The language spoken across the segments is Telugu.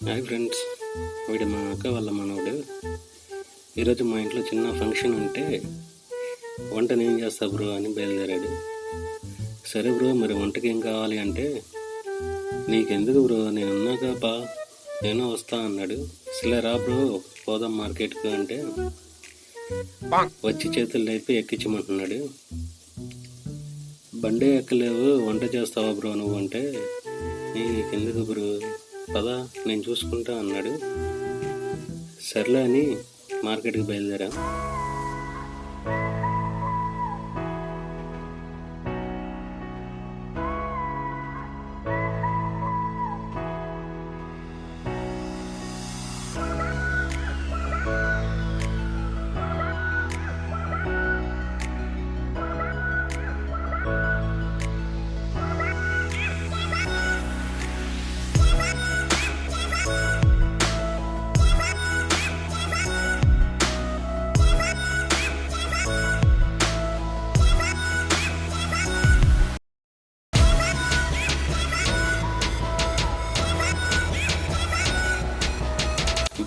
హాయ్ ఫ్రెండ్స్, వీడు మా అక్క వాళ్ళ మనవడు. ఈరోజు మా ఇంట్లో చిన్న ఫంక్షన్ ఉంటే వంట నేను చేస్తా బ్రో అని బయలుదేరాడు. సరే బ్రో, మరి వంటకి ఏం కావాలి అంటే, నీకెందుకు బ్రో, నేను ఉన్నాక బా, నేను వస్తా అన్నాడు. సరే రా బ్రో పోదాం మార్కెట్కి అంటే, వచ్చి చేతులు లేపి ఎక్కించమంటున్నాడు. బండే ఎక్కలేవు, వంట చేస్తావా బ్రో నువ్వు అంటే, నీకెందుకు బ్రో, పదా నేను చూసుకుంటా అన్నాడు. సర్లే అని మార్కెట్కి బయలుదేరా.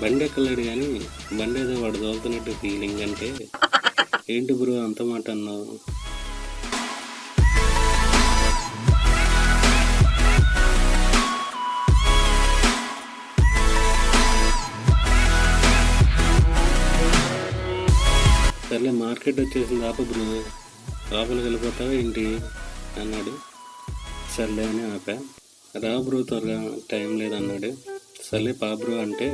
బండి ఎక్కలేడు కానీ బండి ఏదో వాడు తోలుతున్నట్టు ఫీలింగ్. అంటే ఏంటి బ్రో అంత మాట అన్నావు? సర్లే మార్కెట్ వచ్చేసింది, ఆప బ్రో, లోపలికి వెళ్ళిపోతావా ఏంటి అన్నాడు. సర్లే అని ఆపా. రా బ్రో త్వరగా, టైం లేదన్నాడు. సర్లే పా బ్రో అంటే,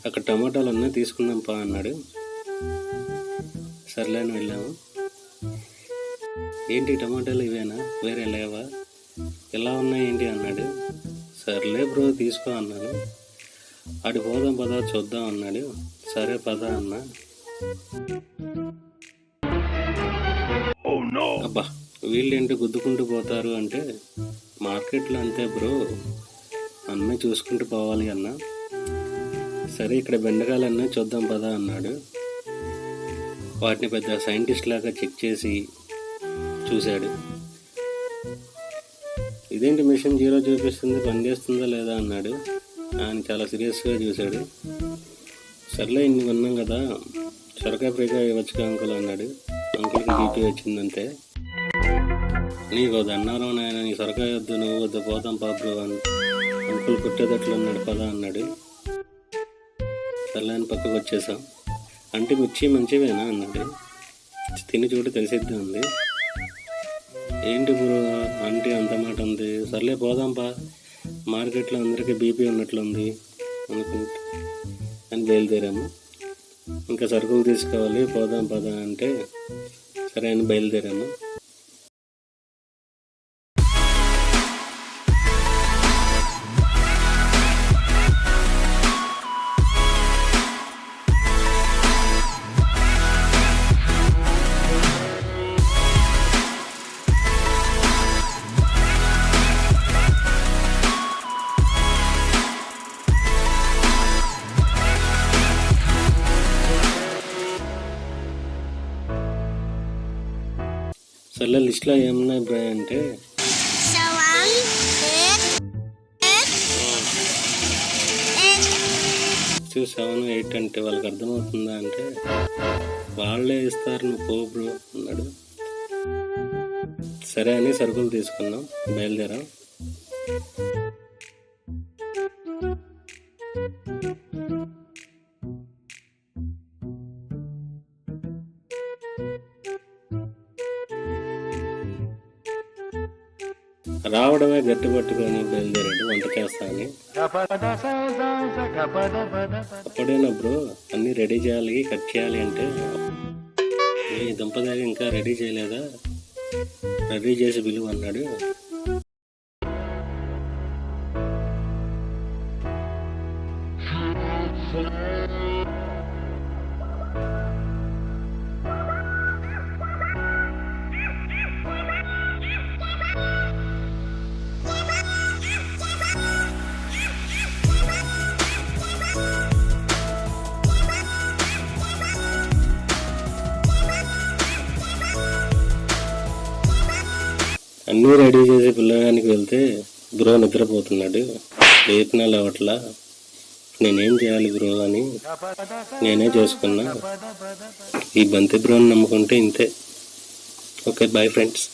అక్కడ టమాటాలు అన్నీ తీసుకుందాం పా అన్నాడు. సర్లే అని వెళ్ళాము. ఏంటి టమాటాలు ఇవేనా, వేరే లేవా, ఎలా ఉన్నాయి ఏంటి అన్నాడు. సర్లే బ్రో తీసుకో అన్నాను. అటు పోదాం పదా చూద్దాం అన్నాడు. సరే పదా అన్నా. అబ్బా వీళ్ళేంటి గుద్దుకుంటూ పోతారు అంటే, మార్కెట్లో అంతే బ్రో, అన్నీ చూసుకుంటూ పోవాలి అన్నా. సరే ఇక్కడ బెండకాయలన్నీ చూద్దాం పదా అన్నాడు. వాటిని పెద్ద సైంటిస్ట్ లాగా చెక్ చేసి చూశాడు. ఇదేంటి మిషన్ జీరో చూపిస్తుంది, పనిచేస్తుందా లేదా అన్నాడు. ఆయన చాలా సీరియస్గా చూశాడు. సర్లే ఇన్ని కొన్నాం కదా, సొరకాయ ఫ్రైగా ఇవ్వచ్చు అంకుల్ అన్నాడు. అంకుల్కి బీపీ వచ్చిందంతే. నీకు వద్దు అన్నారం నాయన, నీ సొరకాయ వద్దు, నువ్వు వద్దు, పోతాం పాబ్రో అని అంకుల్ కుట్టేదట్లు అన్నాడు. పదా అన్నాడు. సర్లే అని పక్కకు వచ్చేసాం. అంటే మిర్చి మంచివేనా అన్నాడు. తిని చూడు తెలిసిద్ది ఉంది. ఏంటి బ్రో అంటే అంత మాట ఉంది. సర్లే పోదాం పా, మార్కెట్లో అందరికీ బీపీ ఉన్నట్లుంది అనుకుంటా అని బయలుదేరాము. ఇంకా సరుకులు తీసుకోవాలి, పోదాం పదా అంటే సరే అని బయలుదేరాము. సర్లే లిస్ట్లో ఏమున్నాయి బ్రో అంటే, 7, 8 అంటే వాళ్ళకి అర్థమవుతుందా అంటే, వాళ్ళే ఇస్తారు నువ్వు పో బ్రో అన్నాడు. సరే అని సరుకులు తీసుకున్నాం, బయలుదేరాం. రావడమే గట్టి పట్టుకొని బయలుదేరాడు వంట చేస్తా అని. అప్పుడేనా బ్రో అన్నీ రెడీ చేయాలి, కట్ చేయాలి అంటే, ఈ దుంపదాగా ఇంకా రెడీ చేయలేదా, రెడీ చేసి పిలువు అన్నాడు. అన్నీ రెడీ చేసి పిల్లగానికి వెళ్తే బ్రో నిద్రపోతున్నాడు, లేపినా లేవట్లా. నేనేం చేయాలి బ్రో అని నేనే చేసుకున్నా. ఈ బంతి బ్రోని నమ్ముకుంటే ఇంతే. Okay, bye friends.